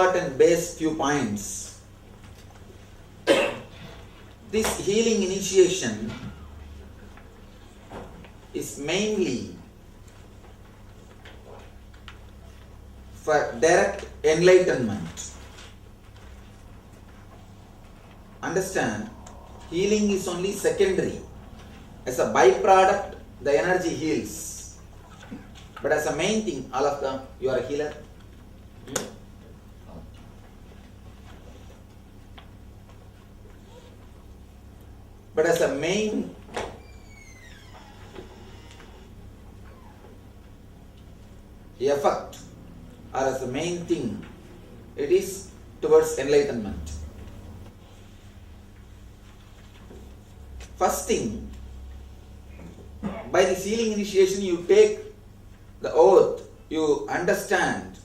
important base few points. This healing initiation is mainly for direct enlightenment. Understand, healing is only secondary. As a byproduct, the energy heals. But as a main thing, all of them, you are a healer. But as a main effect or as a main thing, it is towards enlightenment. First thing, by this healing initiation, you take the oath, you understand,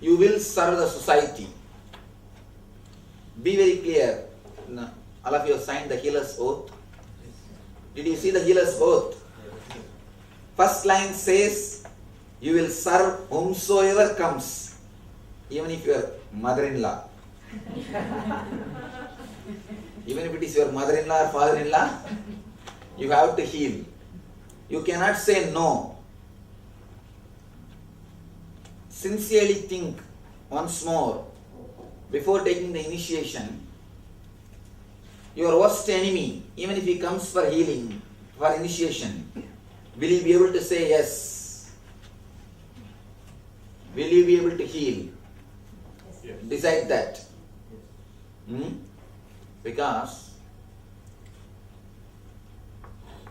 you will serve the society. Be very clear. All of you have signed the healer's oath. Did you see the healer's oath? First line says, you will serve whomsoever comes, even if you are mother-in-law. Even if it is your mother-in-law or father-in-law, you have to heal. You cannot say no. Sincerely think once more before taking the initiation. Your worst enemy, even if he comes for healing, for initiation, will you be able to say yes? Will you be able to heal? Yes. Decide that. Because,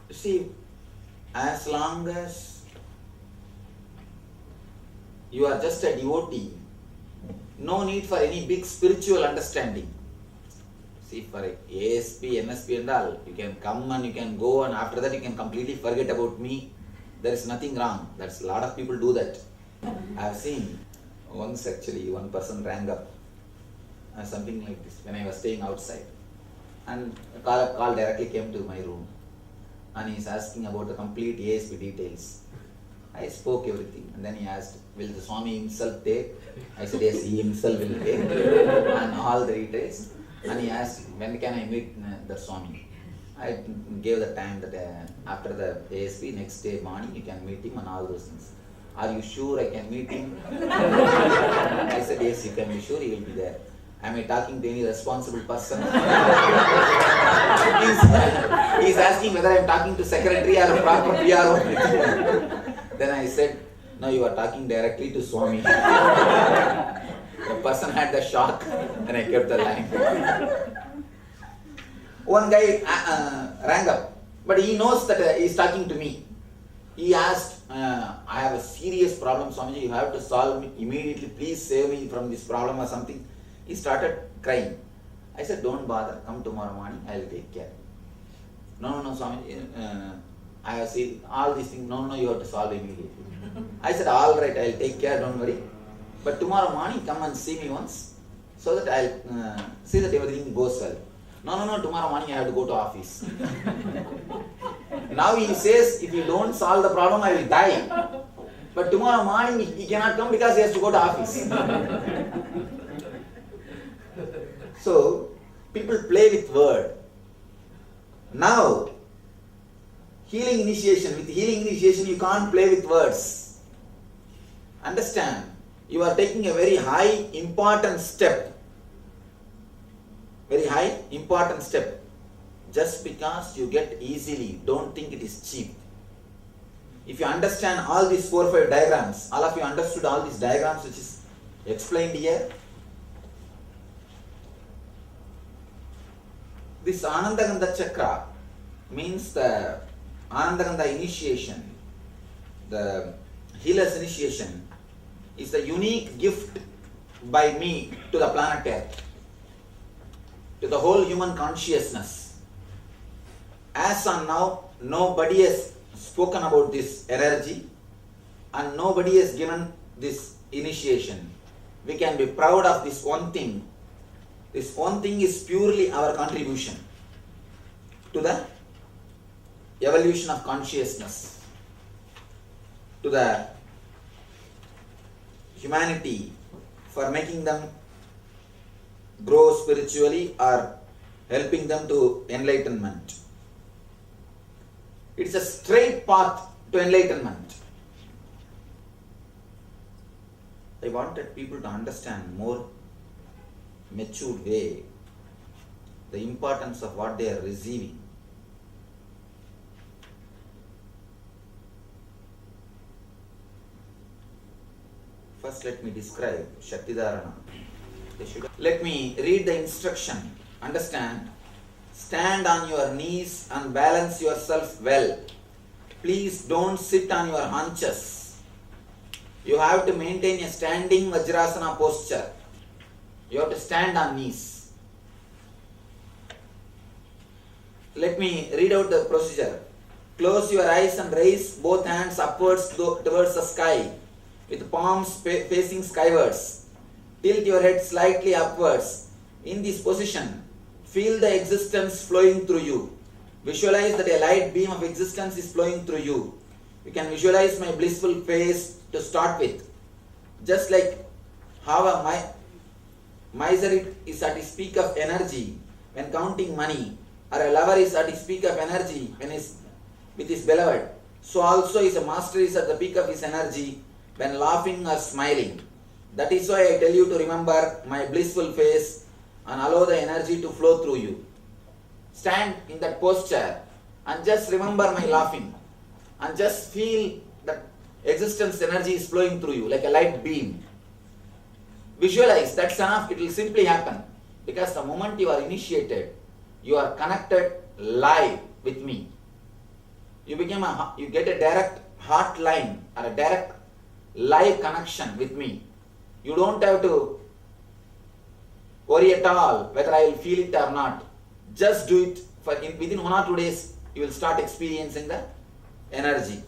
see, as long as you are just a devotee, no need for any big spiritual understanding. See, for ASP, NSP and all, you can come and you can go, and after that you can completely forget about me. There is nothing wrong. That's a lot of people do that. I have seen once actually one person rang up something like this when I was staying outside, and a call directly came to my room, and he is asking about the complete ASP details. I spoke everything, and then he asked, will the Swami himself take? I said yes, he himself will take, and all the details. And he asked, when can I meet the Swami? I gave the time that after the ASP, next day morning you can meet him and all those things. Are you sure I can meet him? I said yes, you can be sure he will be there. Am I talking to any responsible person? He's asking whether I am talking to secretary or a proper PRO. Then I said, no, you are talking directly to Swami. The person had the shock, and I kept the line. One guy rang up, but he knows that he is talking to me. He asked, I have a serious problem, Swamiji, you have to solve me immediately, please save me from this problem or something. He started crying. I said, don't bother, come tomorrow morning, I will take care. No, Swamiji, I have seen all these things, no, you have to solve immediately. I said, all right, I will take care, don't worry. But tomorrow morning, come and see me once, so that I will see that everything goes well. No, tomorrow morning I have to go to office. Now he says, if you don't solve the problem, I will die. But tomorrow morning he cannot come because he has to go to office. So, people play with word. Now, with healing initiation you can't play with words. Understand? You are taking a very high, important step. Very high, important step. Just because you get easily, don't think it is cheap. If you understand all these 4 or 5 diagrams, all of you understood all these diagrams which is explained here. This Anandagandha Chakra means the Anandagandha initiation, the healer's initiation, is the unique gift by me to the planet Earth, to the whole human consciousness. As on now, nobody has spoken about this energy and nobody has given this initiation. We can be proud of this one thing. This one thing is purely our contribution to the evolution of consciousness, to the humanity for making them grow spiritually or helping them to enlightenment. It's a straight path to enlightenment. I wanted people to understand more matured way the importance of what they are receiving. First, let me describe Shaktidharana. Let me read the instruction. Understand? Stand on your knees and balance yourself well. Please don't sit on your haunches. You have to maintain a standing Vajrasana posture. You have to stand on knees. Let me read out the procedure. Close your eyes and raise both hands upwards towards the sky with palms facing skywards. Tilt your head slightly upwards. In this position, feel the existence flowing through you. Visualize that a light beam of existence is flowing through you. You can visualize my blissful face to start with. Just like how a miser is at his peak of energy when counting money, or a lover is at his peak of energy when he's with his beloved, so also is a master is at the peak of his energy when laughing or smiling. That is why I tell you to remember my blissful face and allow the energy to flow through you. Stand in that posture and just remember my laughing and just feel that existence energy is flowing through you like a light beam. Visualize, that's enough, it will simply happen. Because the moment you are initiated, you are connected live with me. You get a direct heart line or a direct live connection with me. You don't have to worry at all whether I will feel it or not. Just do it. Within 1 or 2 days, you will start experiencing the energy.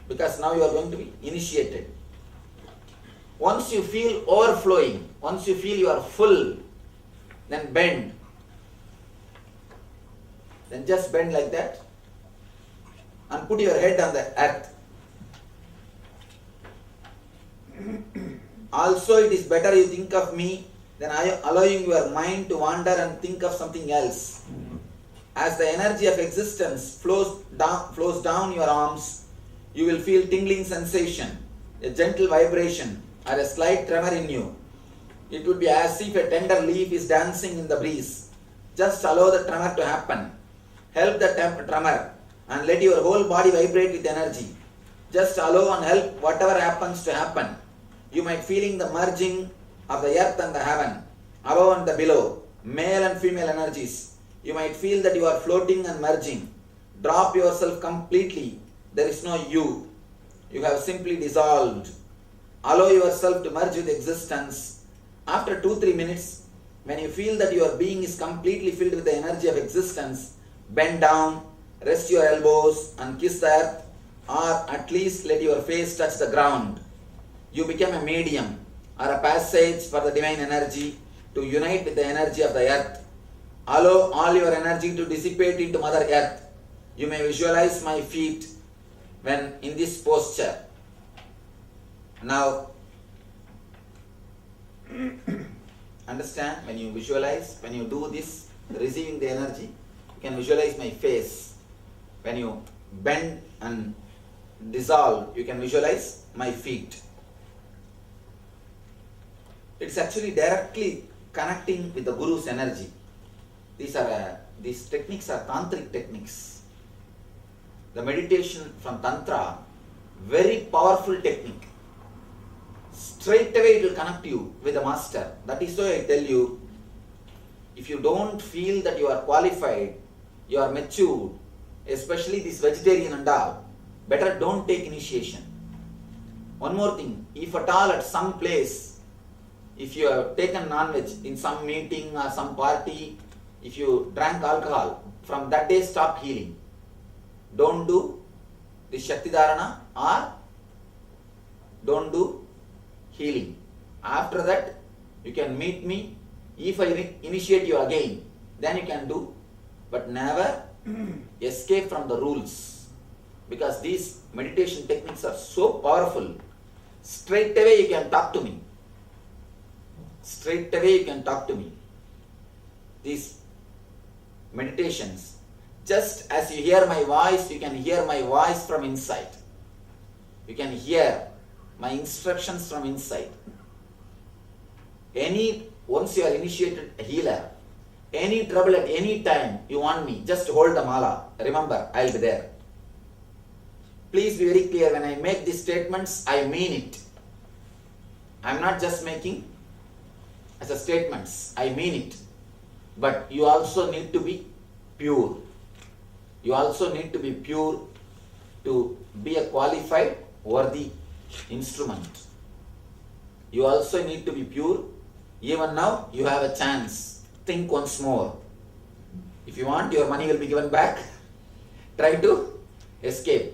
Because now you are going to be initiated. Once you feel overflowing, once you feel you are full, then bend. Then just bend like that and put your head on the earth. Also, it is better you think of me than allowing your mind to wander and think of something else. As the energy of existence flows down your arms, you will feel tingling sensation, a gentle vibration, or a slight tremor in you. It would be as if a tender leaf is dancing in the breeze. Just allow the tremor to happen. Help the tremor and let your whole body vibrate with energy. Just allow and help whatever happens to happen. You might feeling the merging of the earth and the heaven, above and the below, male and female energies. You might feel that you are floating and merging. Drop yourself completely. There is no you. You have simply dissolved. Allow yourself to merge with existence. After 2-3 minutes, when you feel that your being is completely filled with the energy of existence, bend down, rest your elbows and kiss the earth, or at least let your face touch the ground. You become a medium or a passage for the divine energy to unite with the energy of the earth. Allow all your energy to dissipate into Mother Earth. You may visualize my feet when in this posture. Now, understand, when you visualize, when you do this, receiving the energy, you can visualize my face. When you bend and dissolve, you can visualize my feet. It's actually directly connecting with the Guru's energy. These techniques are tantric techniques. The meditation from Tantra, very powerful technique. Straight away it will connect you with the master. That is why I tell you, if you don't feel that you are qualified, you are matured, especially this vegetarian and all, better don't take initiation. One more thing, if at all at some place, if you have taken non-veg in some meeting or some party, if you drank alcohol, from that day stop healing. Don't do the Shaktidharana or don't do healing. After that, you can meet me. If I initiate you again, then you can do, but never escape from the rules. Because these meditation techniques are so powerful. Straight away you can talk to me. straight away you can talk to me. These meditations, just as you hear my voice, you can hear my voice from inside. You can hear my instructions from inside. Once you are initiated healer, any trouble at any time you want me, just hold the mala. Remember, I'll be there. Please be very clear, when I make these statements, I mean it. I'm not just making as a statements, I mean it. But you also need to be pure. You also need to be pure to be a qualified, worthy instrument. You also need to be pure. Even now, you have a chance. Think once more. If you want, your money will be given back. Try to escape.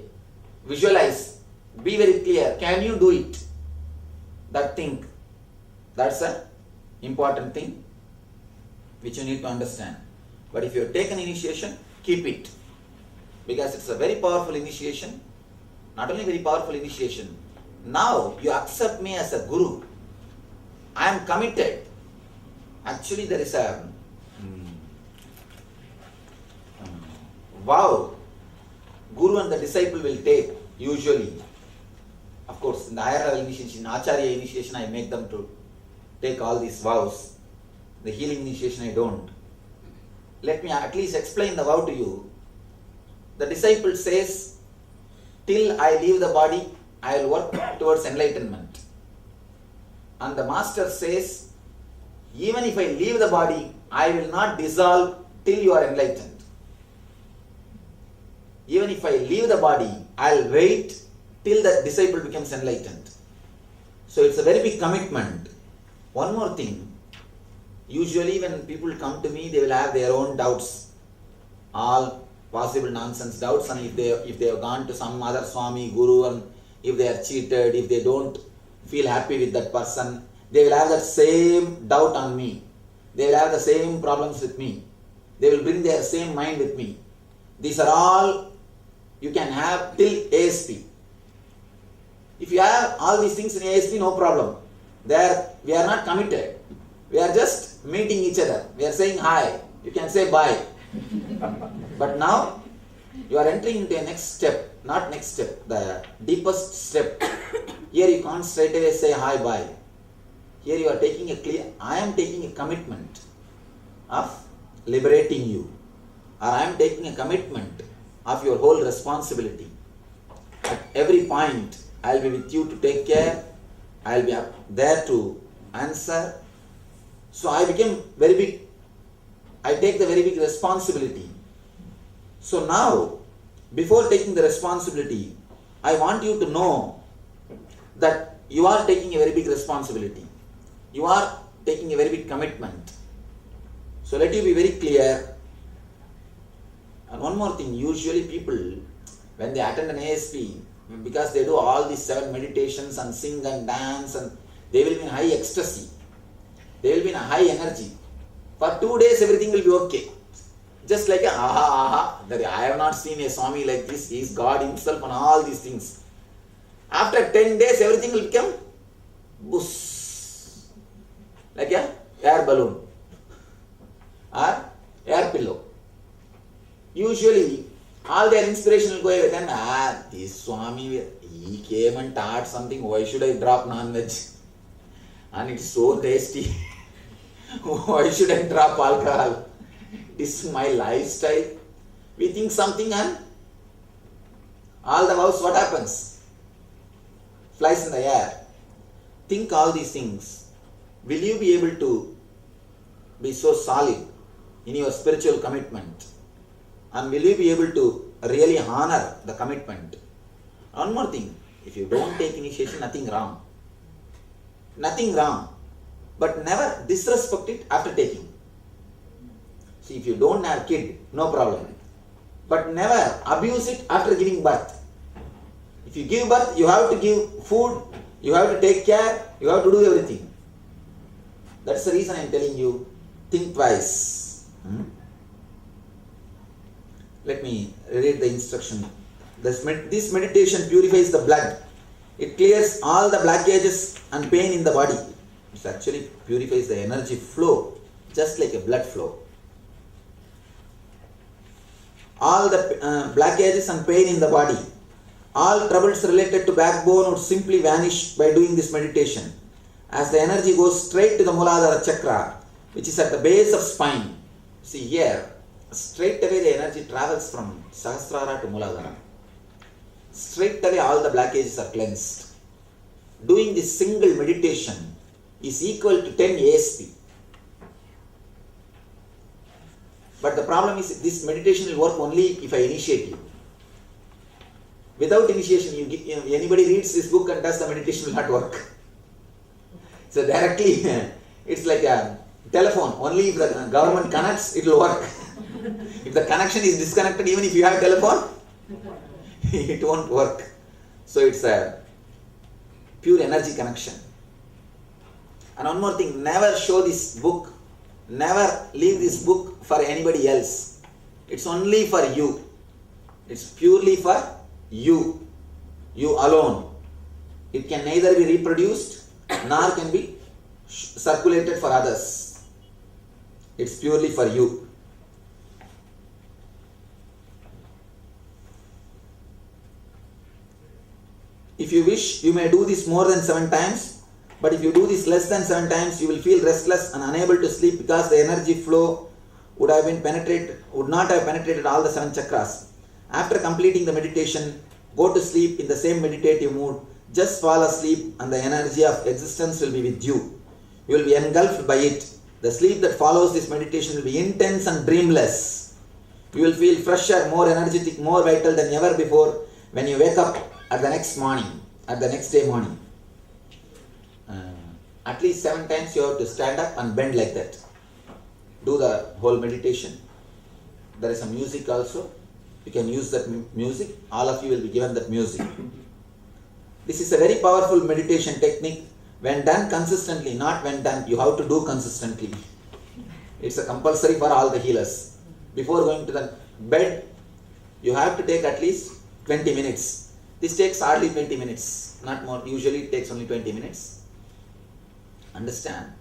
Visualize. Be very clear. Can you do it? That thing. That's an important thing which you need to understand. But if you have taken initiation, keep it. Because it's a very powerful initiation. Not only very powerful initiation. Now you accept me as a guru. I am committed. Actually, there is a vow guru and the disciple will take usually. Of course, in the higher level initiation, Acharya initiation, I make them to take all these vows. The healing initiation, I don't. Let me at least explain the vow to you. The disciple says, till I leave the body, I will work towards enlightenment. And the master says, even if I leave the body, I will not dissolve till you are enlightened. Even if I leave the body, I will wait till the disciple becomes enlightened. So it's a very big commitment. One more thing. Usually when people come to me, they will have their own doubts. All possible nonsense doubts, and if they have gone to some other Swami, Guru, and if they are cheated, if they don't feel happy with that person, they will have that same doubt on me. They will have the same problems with me. They will bring their same mind with me. These are all you can have till ASP. If you have all these things in ASP, no problem. There we are not committed. We are just meeting each other. We are saying hi. You can say bye. But now you are entering into a next step. Not next step, the deepest step. Here you can't straight away say hi bye. Here you are taking I am taking a commitment of liberating you. Or I am taking a commitment of your whole responsibility. At every point, I will be with you to take care. I will be there to answer. So I became very big. I take the very big responsibility. So now, before taking the responsibility, I want you to know that you are taking a very big responsibility. You are taking a very big commitment. So let you be very clear. And one more thing, usually people, when they attend an ASP, because they do all these 7 meditations and sing and dance, and they will be in high ecstasy. They will be in a high energy. For 2 days, everything will be okay. Just like that I have not seen a Swami like this. He is God himself and all these things. After 10 days, everything will become boosh. Like a air balloon or air pillow. Usually, all their inspiration will go away. Then, this Swami, he came and taught something. Why should I drop non-veg? And it's so tasty. Why should I drop alcohol? This is my lifestyle. We think something and all the vows, what happens? Flies in the air. Think all these things. Will you be able to be so solid in your spiritual commitment? And will you be able to really honor the commitment? One more thing. If you don't take initiation, nothing wrong. Nothing wrong. But never disrespect it after taking. See, if you don't have kid, no problem. But never abuse it after giving birth. If you give birth, you have to give food, you have to take care, you have to do everything. That's the reason I am telling you, think twice. Let me read the instruction. This meditation purifies the blood. It clears all the blockages and pain in the body. It actually purifies the energy flow, just like a blood flow. All the blockages and pain in the body, all troubles related to backbone would simply vanish by doing this meditation, as the energy goes straight to the Muladhara chakra, which is at the base of spine. See here, straight away the energy travels from Sahasrara to Muladhara. Straight away all the blockages are cleansed. Doing this single meditation is equal to 10 ASP. But the problem is, this meditation will work only if I initiate you. Without initiation, anybody reads this book and does the meditation will not work. So directly, it's like a telephone. Only if the government connects, it will work. If the connection is disconnected, even if you have a telephone, it won't work. So it's a pure energy connection. And one more thing, never show this book, never leave this book for anybody else. It's only for you. It's purely for you. You alone. It can neither be reproduced nor can be circulated for others. It's purely for you. If you wish, you may do this more than 7 times, but if you do this less than 7 times, you will feel restless and unable to sleep because the energy flow would not have penetrated all the 7 chakras. After completing the meditation, go to sleep in the same meditative mood. Just fall asleep and the energy of existence will be with you. You will be engulfed by it. The sleep that follows this meditation will be intense and dreamless. You will feel fresher, more energetic, more vital than ever before when you wake up at the next day morning. At least 7 times you have to stand up and bend like that. Do the whole meditation. There is some music also. You can use that music. All of you will be given that music. This is a very powerful meditation technique when done consistently, not when done. You have to do consistently. It's a compulsory for all the healers. Before going to the bed, you have to take at least 20 minutes. This takes hardly 20 minutes, not more. Usually it takes only 20 minutes. Understand?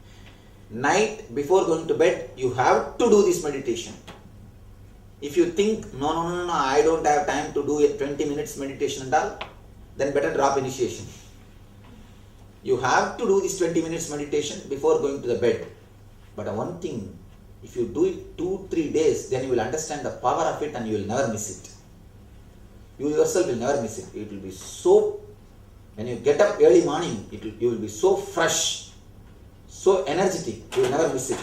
Night before going to bed, you have to do this meditation. If you think, no, I don't have time to do a 20 minutes meditation and all, then better drop initiation. You have to do this 20 minutes meditation before going to the bed. But one thing, if you do it 2-3 days, then you will understand the power of it and you will never miss it. You yourself will never miss it. It will be so, when you get up early morning, you will be so fresh, so energetic, you will never miss it.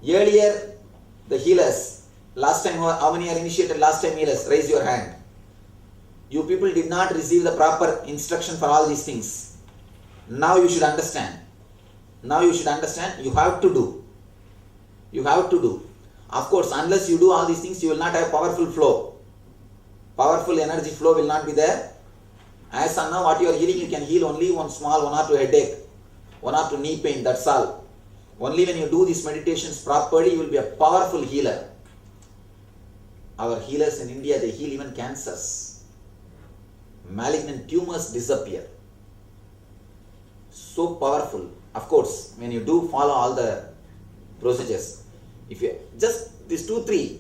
Earlier, the healers, last time, how many are initiated last time healers? Raise your hand. You people did not receive the proper instruction for all these things. Now you should understand. You have to do. You have to do. Of course, unless you do all these things, you will not have powerful flow. Powerful energy flow will not be there. As of now, what you are healing, you can heal only 1 or 2 headache, 1 or 2 knee pain, that's all. Only when you do these meditations properly, you will be a powerful healer. Our healers in India, they heal even cancers. Malignant tumors disappear. So powerful. Of course, when you do follow all the procedures, if you just these 2-3,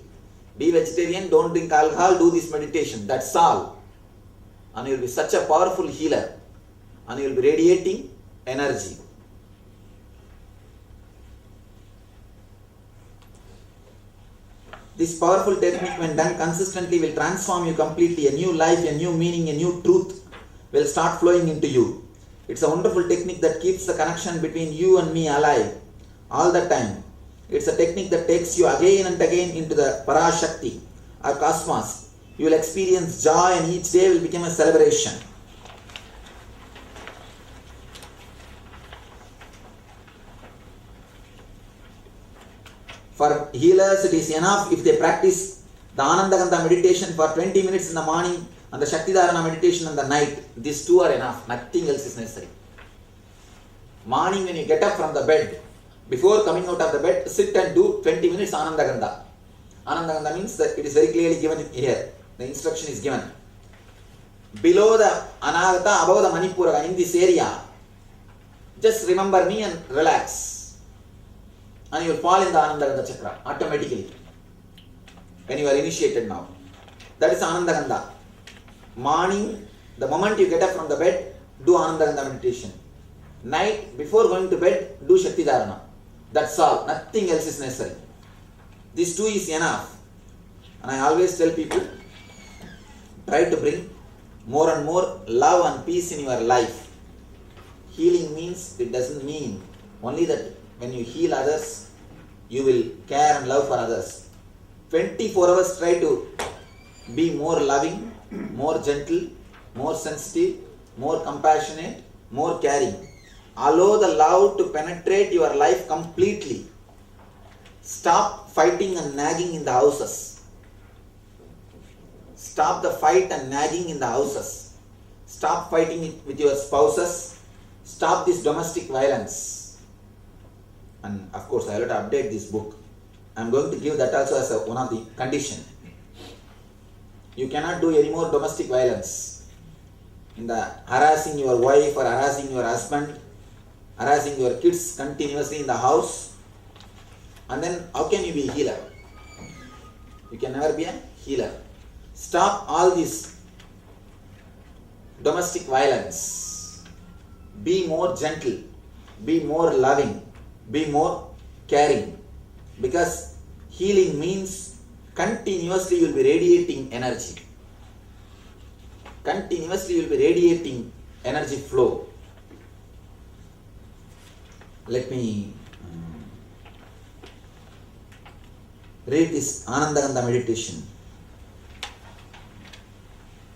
be vegetarian, don't drink alcohol, do this meditation, that's all. And you will be such a powerful healer. And you will be radiating energy. This powerful technique, when done consistently, will transform you completely. A new life, a new meaning, a new truth will start flowing into you. It's a wonderful technique that keeps the connection between you and me alive all the time. It's a technique that takes you again and again into the Parashakti or cosmos. You will experience joy and each day will become a celebration. For healers, it is enough if they practice the Anandagandha meditation for 20 minutes in the morning and the Shaktidharana meditation in the night. These 2 are enough. Nothing else is necessary. Morning when you get up from the bed, before coming out of the bed, sit and do 20 minutes Anandagandha. Anandagandha means that it is very clearly given here. The instruction is given. Below the Anagata, above the Manipura, in this area, Just remember me and relax. And you will fall in the Anandagandha chakra automatically. When you are initiated now. That is Anandagandha. Morning, the moment you get up from the bed, do Anandagandha meditation. Night, before going to bed, do Shakti Dharana. That's all. Nothing else is necessary. These two is enough. And I always tell people, try to bring more and more love and peace in your life. Healing means, it doesn't mean only that when you heal others, you will care and love for others. 24 hours try to be more loving, more gentle, more sensitive, more compassionate, more caring. Allow the love to penetrate your life completely. Stop fighting and nagging in the houses. Stop the fight and nagging in the houses. Stop fighting with your spouses. Stop this domestic violence. And of course, I will have to update this book. I am going to give that also as one of the condition. You cannot do any more domestic violence. In the harassing your wife or harassing your husband, harassing your kids continuously in the house. And then how can you be a healer? You can never be a healer. Stop all this domestic violence. Be more gentle. Be more loving. Be more caring. Because healing means continuously you will be radiating energy. Continuously you will be radiating energy flow. Let me read this Anandagandha meditation.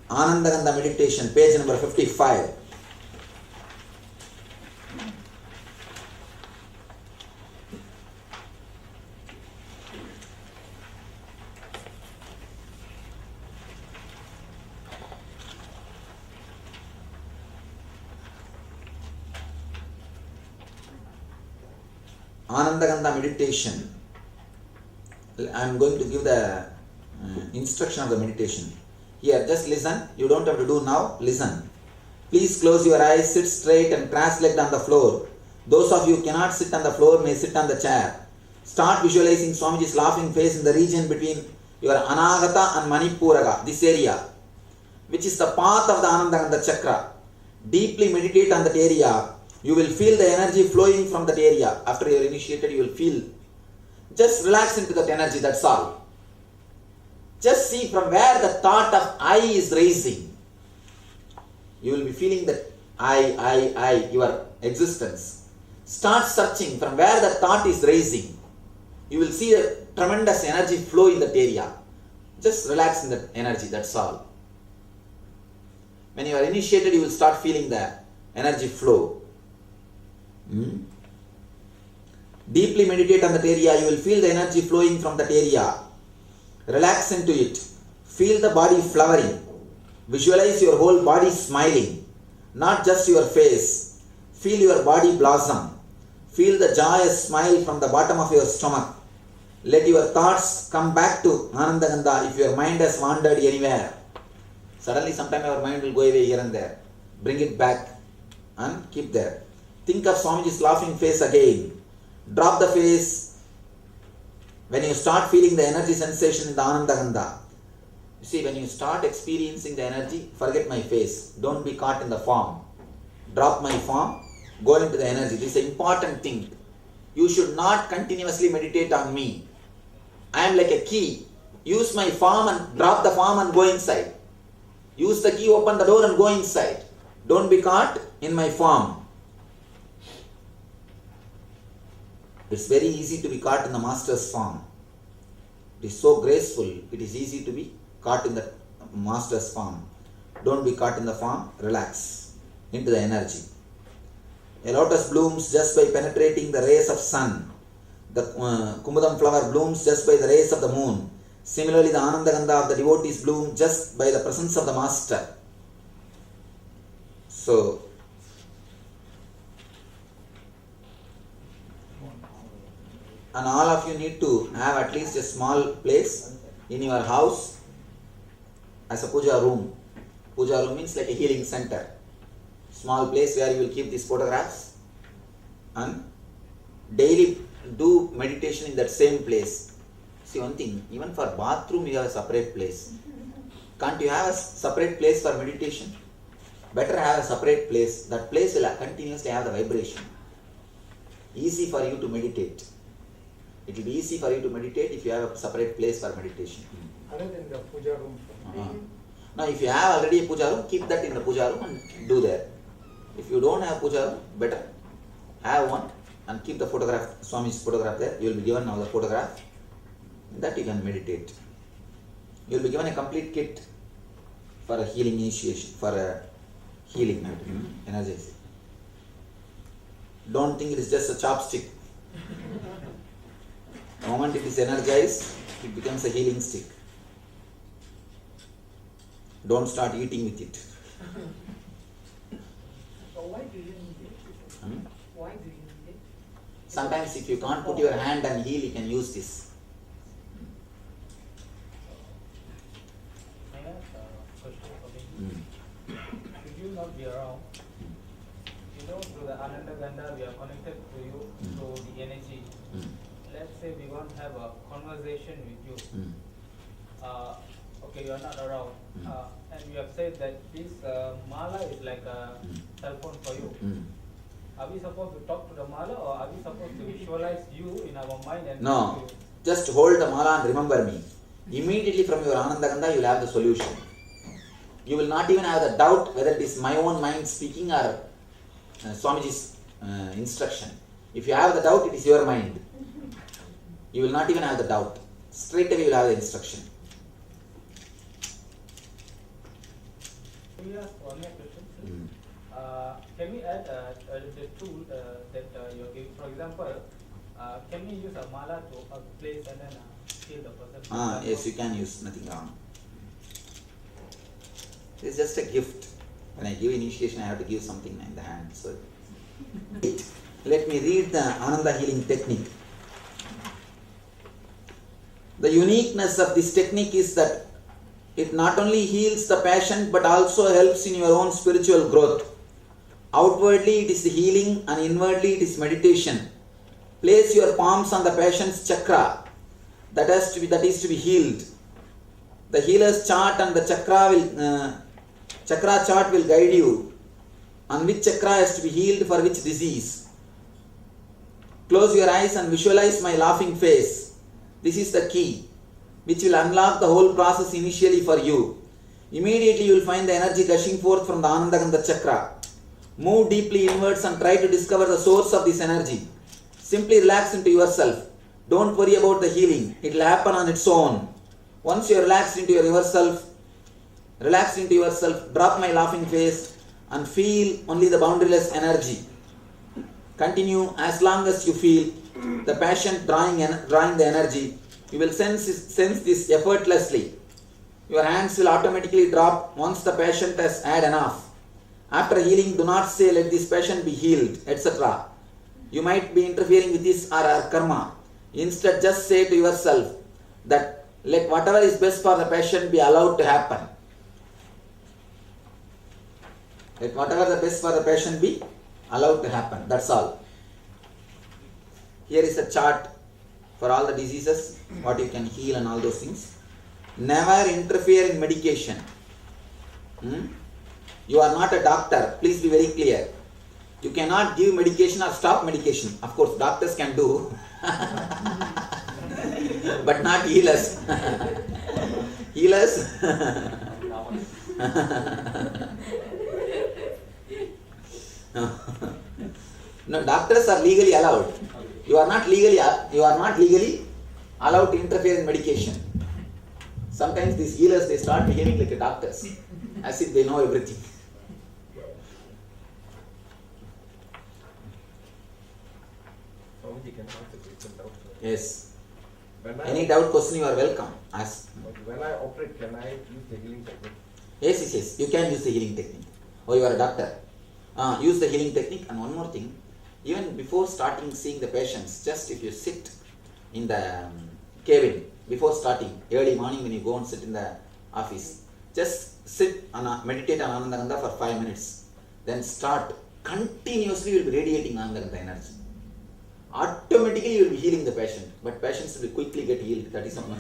Anandagandha meditation, page number 55. Anandagandha meditation. I am going to give the instruction of the meditation. Here, just listen. You don't have to do now. Listen. Please close your eyes, sit straight and cross-legged on the floor. Those of you who cannot sit on the floor may sit on the chair. Start visualizing Swamiji's laughing face in the region between your Anagata and Manipuraga, this area, which is the path of the Anandagandha chakra. Deeply meditate on that area. You will feel the energy flowing from that area. After you are initiated, you will feel. Just relax into that energy, that's all. Just see from where the thought of I is raising. You will be feeling that I, your existence. Start searching from where the thought is raising. You will see a tremendous energy flow in that area. Just relax in that energy, that's all. When you are initiated, you will start feeling the energy flow. Deeply meditate on that area. You will feel the energy flowing from that area. Relax into it. Feel the body flowering. Visualize your whole body smiling. Not just your face. Feel your body blossom. Feel the joyous smile from the bottom of your stomach. Let your thoughts come back to Anandagandha if your mind has wandered anywhere. Suddenly sometime your mind will go away here and there. Bring it back and keep there. Think of Swamiji's laughing face again. Drop the face. When you start feeling the energy sensation in the Anandagandha, you see, when you start experiencing the energy, forget my face. Don't be caught in the form. Drop my form. Go into the energy. This is an important thing. You should not continuously meditate on me. I am like a key. Use my form and drop the form and go inside. Use the key, open the door and go inside. Don't be caught in my form. It's very easy to be caught in the master's form. It is so graceful. It is easy to be caught in the master's form. Don't be caught in the form. Relax into the energy. A lotus blooms just by penetrating the rays of sun. The Kumbhadam flower blooms just by the rays of the moon. Similarly, the Anandagandha of the devotees bloom just by the presence of the master. So, and all of you need to have at least a small place in your house as a puja room. Puja room means like a healing center. Small place where you will keep these photographs and daily do meditation in that same place. See one thing, even for bathroom you have a separate place. Can't you have a separate place for meditation? Better have a separate place. That place will continuously have the vibration. Easy for you to meditate. It will be easy for you to meditate if you have a separate place for meditation. Other than the puja room. Now if you have already a puja room, keep that in the puja room and do there. If you don't have puja room, better have one and keep the photograph, Swami's photograph there. You will be given now the photograph. That you can meditate. You will be given a complete kit for a healing initiation, for a healing, energizing. Don't think it is just a chopstick. The moment it is energized, it becomes a healing stick. Don't start eating with it. So why do you need it? Why do you need it? Sometimes if you can't put your hand and heal, you can use this. I have a question for me. Should you not be around? You know, through the Ananda Ganda, we are connected to you through the energy. Let's say we want to have a conversation with you. Okay, you are not around. And you have said that this mala is like a cell phone for you. Are we supposed to talk to the mala, or are we supposed to visualize you in our mind and No, talk to you? just hold the mala and remember me. Immediately from your Ananda Ganda, you will have the solution. You will not even have the doubt whether it is my own mind speaking or Swamiji's instruction. If you have the doubt, it is your mind. You will not even have the doubt. Straight away you will have the instruction. Can we ask one more question? Can we add the tool that you're giving? For example, can we use a mala to a place and then heal the person? Yes, you can use, nothing wrong. It is just a gift. When I give initiation, I have to give something in the hand. So, let me read the Ananda healing technique. The uniqueness of this technique is that it not only heals the patient but also helps in your own spiritual growth. Outwardly it is healing and inwardly it is meditation. Place your palms on the patient's chakra that is to be healed. The healer's chart and the chakra chart will guide you on which chakra has to be healed for which disease. Close your eyes and visualize my laughing face. This is the key which will unlock the whole process initially for you. Immediately you will find the energy gushing forth from the Ananda Ganda chakra. Move deeply inwards and try to discover the source of this energy. Simply relax into yourself. Don't worry about the healing. It will happen on its own. Once you are relaxed into yourself, drop my laughing face and feel only the boundaryless energy. Continue as long as you feel the patient drawing the energy. You will sense this effortlessly. Your hands will automatically drop once the patient has had enough. After healing, do not say, let this patient be healed, etc. You might be interfering with his or her karma. Instead, just say to yourself that let whatever is best for the patient be allowed to happen. Let whatever the best for the patient be allowed to happen. That's all. Here is a chart for all the diseases, what you can heal and all those things. Never interfere in medication. You are not a doctor. Please be very clear. You cannot give medication or stop medication. Of course, doctors can do. But not healers. Healers. No, doctors are legally allowed. You are not legally allowed to interfere in medication. Sometimes these healers, they start behaving like doctors, as if they know everything. Swamiji can answer question doubt. Yes. Any doubt, question, you are welcome. Ask. When I operate, can I use the healing technique? Yes. You can use the healing technique. Oh, you are a doctor. Use the healing technique. And one more thing. Even before starting seeing the patients, just if you sit in the cabin, before starting, early morning when you go and sit in the office, just sit and meditate on Ananda Ganda for 5 minutes. Then start. Continuously you will be radiating Ananda Ganda energy. automatically you will be healing the patient. But patients will quickly get healed. That is something.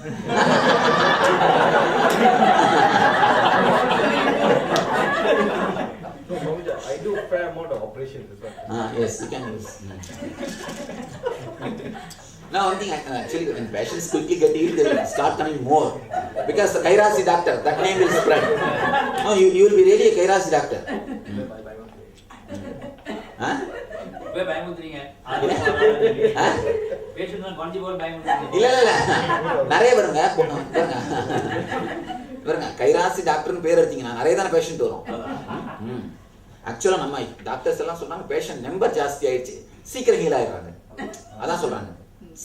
So, Swamiji, I do a fair amount of operations as well. Yes, you can use. Now, one thing actually, when patients quickly get healed, they will start coming more. Because the Kairasi doctor, that name will spread. No, you will be really a Kairasi doctor. Huh? இல்ல நிறைய வருங்க பாருங்க கைராசி டாக்டர்னு பேர் எடுத்தீங்கன்னா நிறைய தானே patient வரும். ஆக்சுவலா நம்ம டாக்டர்ஸ் எல்லாம் சொல்றாங்க பேஷண்ட் நம்பர் ஜாஸ்தி ஆயிடுச்சு சீக்கிரம் ஹீல் ஆயிடுறாங்க. அதான் சொல்றாங்க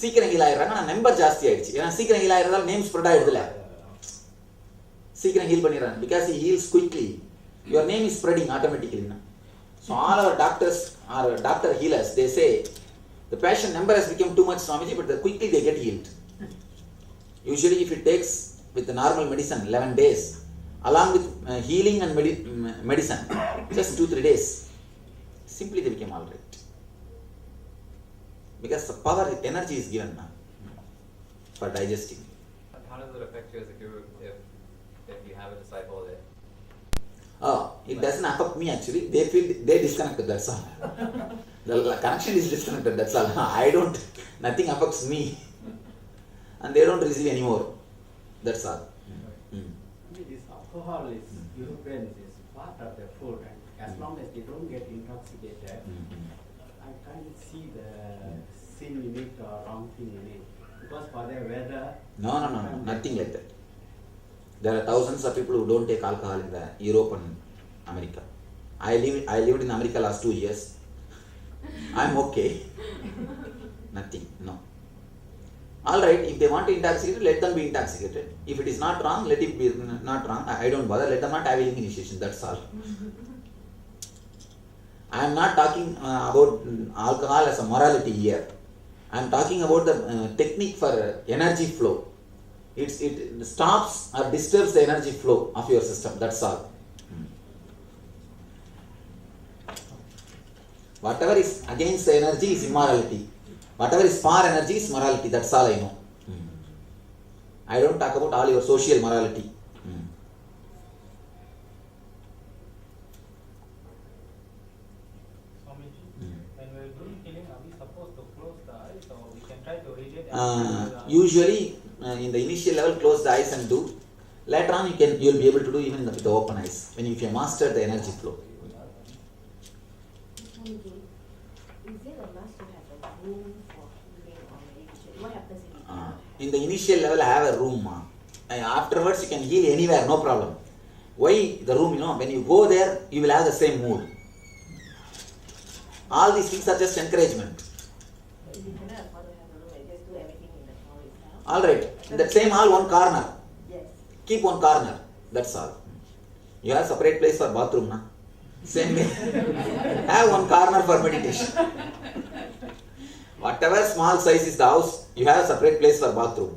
சீக்கிரம் ஹீல் ஆயிடுறாங்க. ஆனா நம்பர் ஜாஸ்தி ஆயிடுச்சு. ஏன்னா சீக்கிரம் ஹீல் ஆயிடுறதால நேம் ஸ்ப்ரெட் ஆயிடுதுல. சீக்கிரம் ஹீல் பண்ணிடுறாங்க. Because he heals quickly. Your name is spreading automatically. So all our doctors are doctor healers. They say the patient number has become too much, Swamiji, but quickly they get healed. Usually if it takes with the normal medicine 11 days, along with healing and medicine, just 2-3 days, simply they became all right. Because the power, energy is given now for digesting. And how does it affect you as a guru if you have a disciple that It doesn't affect me actually. They feel they disconnected, that's all. The connection is disconnected, that's all. I don't, nothing affects me. And they don't receive anymore. That's all. This alcohol is Europeans is part of their food, and as long as they don't get intoxicated, I can't see the sin in it or wrong thing in it. Because for their weather. No, nothing like that. There are thousands of people who don't take alcohol in the Europe and America. I lived in America last 2 years. I'm okay. Nothing, no. All right, if they want to intoxicate, let them be intoxicated. If it is not wrong, let it be not wrong. I don't bother. Let them not have any initiation. That's all. I am not talking about alcohol as a morality here. I am talking about the technique for energy flow. It stops or disturbs the energy flow of your system. That's all. Whatever is against the energy is immorality. Whatever is for energy is morality. That's all I know. I don't talk about all your social morality. Swamiji, when we are doing healing, are we supposed to close the eyes or we can try to read it? Usually, in the initial level, close the eyes and do. Later on, you will be able to do even with the open eyes. If you master the energy flow. Is there a must to have a room for healing or meditation? What happens if you cannot have? In the initial level, have a room. Afterwards, you can heal anywhere, no problem. Why the room? When you go there, you will have the same mood. All these things are just encouragement. If you cannot afford to have a room, just do everything in the hall itself. All right. In that same hall, one corner. Yes. Keep one corner. That's all. You have separate place for bathroom, na? Same way. Have one corner for meditation. Whatever small size is the house, you have a separate place for bathroom.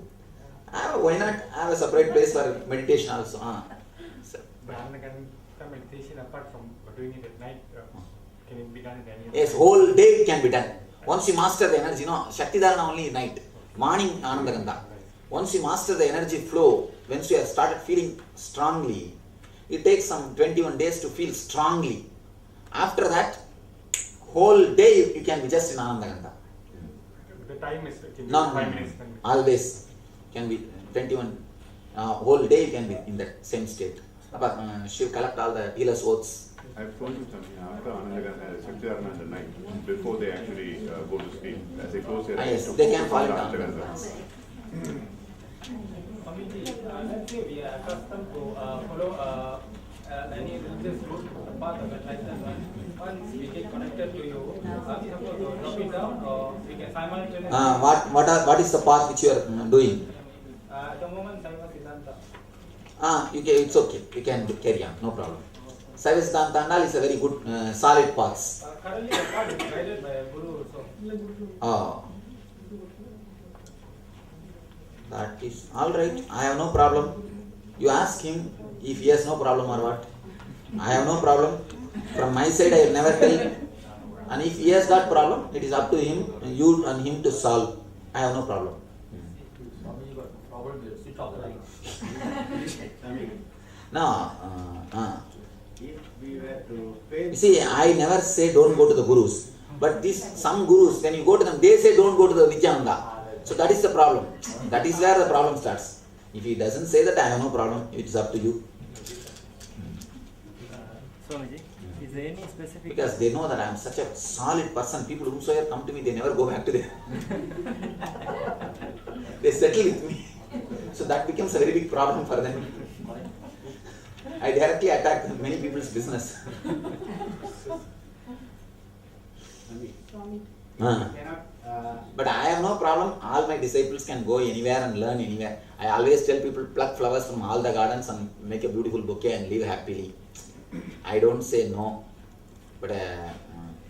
Why not have a separate place for meditation also? But meditation apart from doing it at night, can it be done in any? Yes, whole day it can be done. Once you master the energy, Shakti Dharana only night. Morning Anandagandha. Once you master the energy flow, once you have started feeling strongly, it takes some 21 days to feel strongly. After that, whole day you can be just in Anandagandha. The time is can be No, 5 minutes. Then. always can be 21. Whole day you can be in that same state. But she'll collect all the healer's oaths. I've told you something. After Anandagandha, Shakti Dharana at night, before they actually go to sleep, as they close their eyes, Yes, to they can focus fall on into Anandagandha. Anandagandha. Swamiji, let's say we are accustomed to follow any religious route, the path of enlightenment. Once we get connected to you, are we supposed to drop it down or we can simultaneously? What is the path which you are doing? At the moment, Saiva Siddhanta. It's okay. You can carry on, no problem. Saiva Siddhanta is a very good, solid path. Currently, the path is guided by a guru also. That is all right. I have no problem. You ask him if he has no problem or what. I have no problem. From my side, I will never tell And if he has got problem, it is up to him, you and him to solve. I have no problem. Swami, but problem will switch off the light. Swami, No. if we were to pay. You see, I never say don't go to the gurus. But some gurus, when you go to them, they say don't go to the Nityananda. So that is the problem. That is where the problem starts. If he doesn't say that, I have no problem. It is up to you. Swamiji, is there any specific... Because they know that I am such a solid person. People whosoever come to me, they never go back to them. They settle with me. So that becomes a very big problem for them. I directly attack many people's business. Swami, Ah. cannot, But I have no problem. All my disciples can go anywhere and learn anywhere. I always tell people pluck flowers from all the gardens and make a beautiful bouquet and live happily. I don't say no, but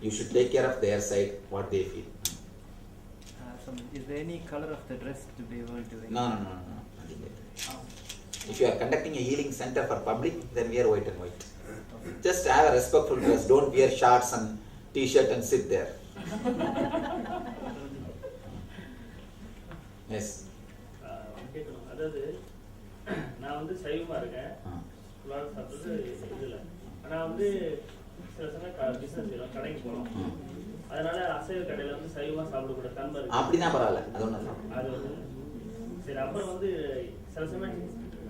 you should take care of their side, what they feel. Is there any color of the dress to be able to... No. Nothing like that. If you are conducting a healing center for public, then wear white and white. Just have a respectful dress. Don't wear shorts and t-shirt and sit there. Yes. கேட்கணும் அதாவது நான் வந்து சைவமாக இருக்கேன் ஃபுல்லாக சாப்பிட்றது இதில் ஆனால் வந்து சில சமயம் பிஸ்னஸ் செய்யலாம் கடைக்கு போகிறோம் அதனால அசைவ கடையில் வந்து சைவமாக சாப்பிடக்கூடாது தன்மை இருக்கு அப்படின்னா பரவாயில்ல, அது ஒன்றும் இல்லை. அது வந்து சரி அப்புறம் வந்து சில சமயம்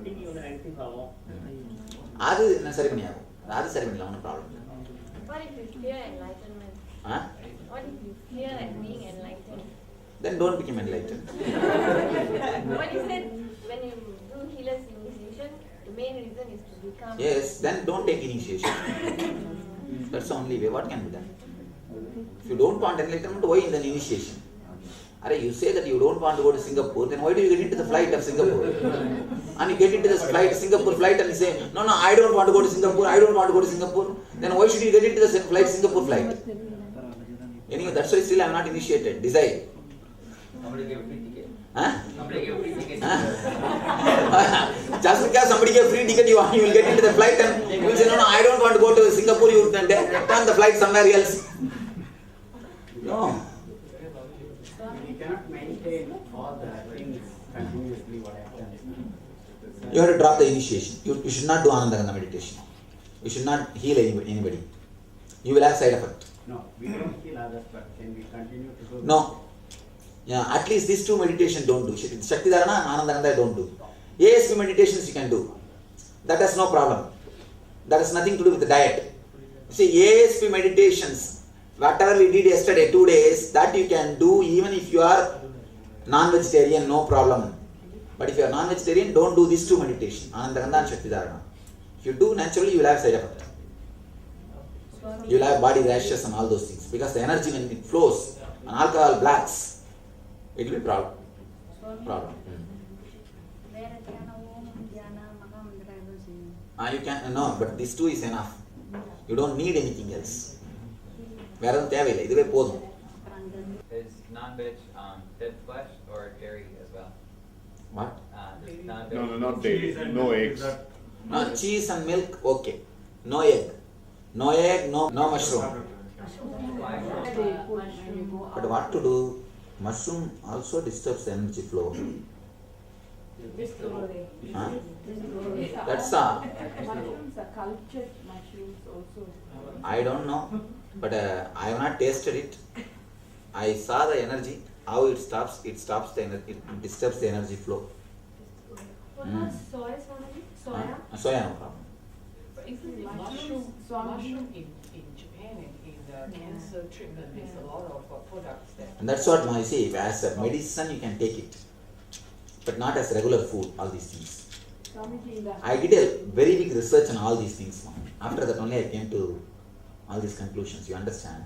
திங்கிங் வந்து நெகட்டிவ் ஆகும் அது என்ன சரி பண்ணி ஆகும், அது சரி பண்ணலாம், ஒன்றும் ப்ராப்ளம் இல்லை. What if you fear enlightenment? What if you fear like being enlightened? Then don't become enlightened. What you said when you do healer's initiation, the main reason is to become. Yes, then don't take initiation. That's the only way. What can be done? If you don't want enlightenment, why in the initiation? Are you say that you don't want to go to Singapore, then why do you get into the flight of Singapore? And you get into this flight, Singapore flight, and you say, no, I don't want to go to Singapore, I don't want to go to Singapore. Then why should you get into the flight, Singapore flight? Anyway, that's why still I am not initiated. Decide. Somebody gave a free ticket. Huh? Somebody gave a free ticket. Just because somebody gave free ticket, you will get into the flight and you will say, no, I don't want to go to Singapore, you will turn the flight somewhere else. No. we cannot maintain all the things continuously what happens. You have to drop the initiation. You should not do Anandagandha meditation. You should not heal anybody. You will have side effect. No, we don't heal others, but can we continue to do? No. Yeah, at least these two meditation don't do. Shaktidarana and Anandagandha don't do. ASP meditations you can do. That has no problem. That has nothing to do with the diet. See, ASP meditations, whatever we did yesterday, 2 days, that you can do even if you are non-vegetarian, no problem. But if you are non-vegetarian, don't do these two meditation, Anandagandha and Shaktidarana. If you do, naturally you will have side effect. You will have body rashes and all those things. Because the energy when it flows, and alcohol blacks, it will be problem. You can, no, but these two is enough. You don't need anything else. வேற எதுவும் தேவையில்லை, இதுவே போதும். Is non-veg dead flesh or dairy as well? What? Just non-veg. No, not dairy, no eggs. No, cheese and milk, okay. No egg. No egg, no mushroom. But what to do? Mushroom also disturbs the energy flow. Huh? That's all. Mushrooms are cultured mushrooms also. I don't know, but I have not tasted it. I saw the energy, how it stops the energy, it disturbs the energy flow. What about soy, Swamiji? Soya? Soya, no problem. Mushroom in Japan in cancer treatment, there's a lot of products that. And that's what I say, as a medicine you can take it, but not as regular food, all these things. I did a very big research on all these things. After that only I came to all these conclusions, you understand.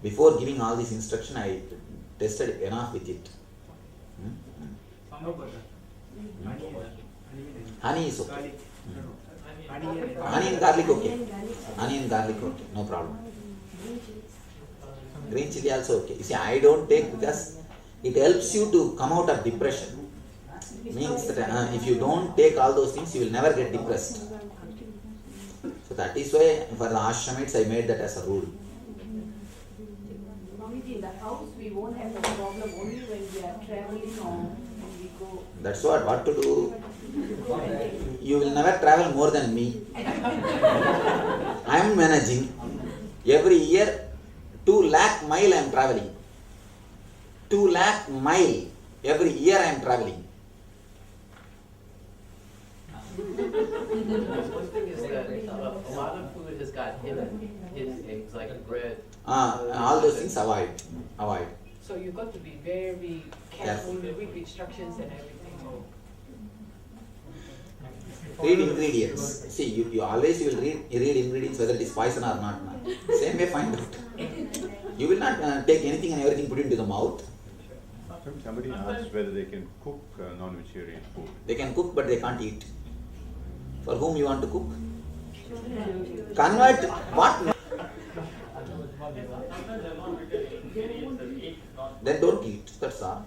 Before giving all this instruction, I tested enough with it. Honey is okay. Honey and garlic okay. Honey and garlic okay, no problem. Green chili also okay. You see, I don't take because it helps you to come out of depression. Means that if you don't take all those things, you will never get depressed. So that is why for the ashramites I made that as a rule. See, in the house we won't have the problem only when we are traveling or when we go. That's what to do. You will never travel more than me. I am managing. Every year, 2 lakh mile I am traveling. 2 lakh mile. Every year I am traveling. One thing is that a lot of food has got hidden eggs, like bread. All those things avoid. Avoid. So you've got to be very careful, you read instructions and everything. Read ingredients. See, you always will read ingredients whether it is poison or not. Same way find out. You will not take anything and everything put into the mouth. Somebody asked whether they can cook non-vegetarian food. They can cook but they can't eat. For whom you want to cook? Convert what? Then don't eat. That's all.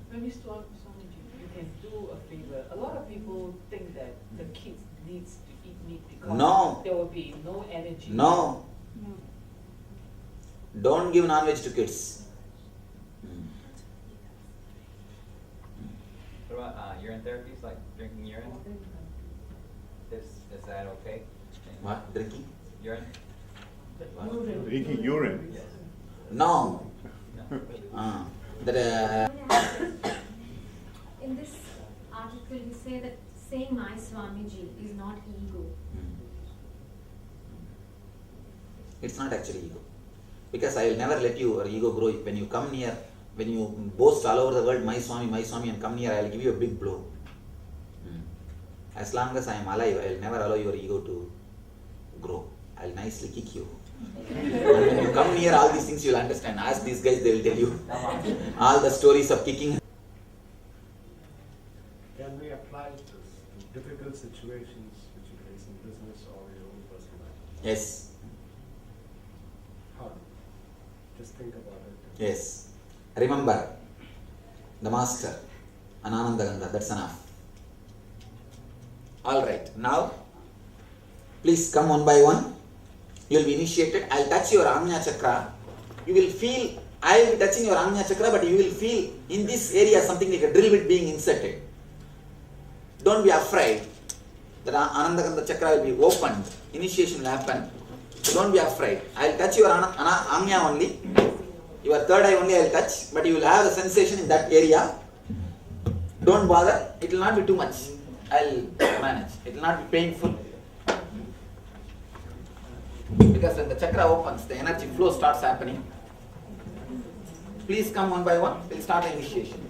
Maybe Swamiji, you can do a favor. A lot of people think that the kids needs to eat meat because No. there will be no energy. No. Don't give non-veg to kids. What about urine therapies, like drinking urine? Is that okay? What? Drinking? Urine? Drinking urine? Yes. No. In this article, you say that saying my Swamiji is not ego. It's not actually ego. Because I will never let your ego grow. When you come near, when you boast all over the world, my Swami, and come near, I will give you a big blow. As long as I am alive, I will never allow your ego to grow. I will nicely kick you. And when you come near all these things, you will understand. Ask these guys, they will tell you all the stories of kicking. Can we apply this to difficult situations which you face in business or your own personal life? Yes. How? Just think about it. Yes. Remember the master, Anandagandha, that's enough. Alright, now please come one by one. You will be initiated. I will touch your Ajna Chakra. You will feel, I will be touching your Ajna Chakra, but you will feel in this area something like a drill bit being inserted. Don't be afraid. The Anandagandha Chakra will be opened. Initiation will happen. So don't be afraid. I will touch your Ajna only. Your third eye only I will touch, but you will have the sensation in that area. Don't bother. It will not be too much. I will manage. It will not be painful. Because when the chakra opens, the energy flow starts happening. Please come one by one. We will start the initiation.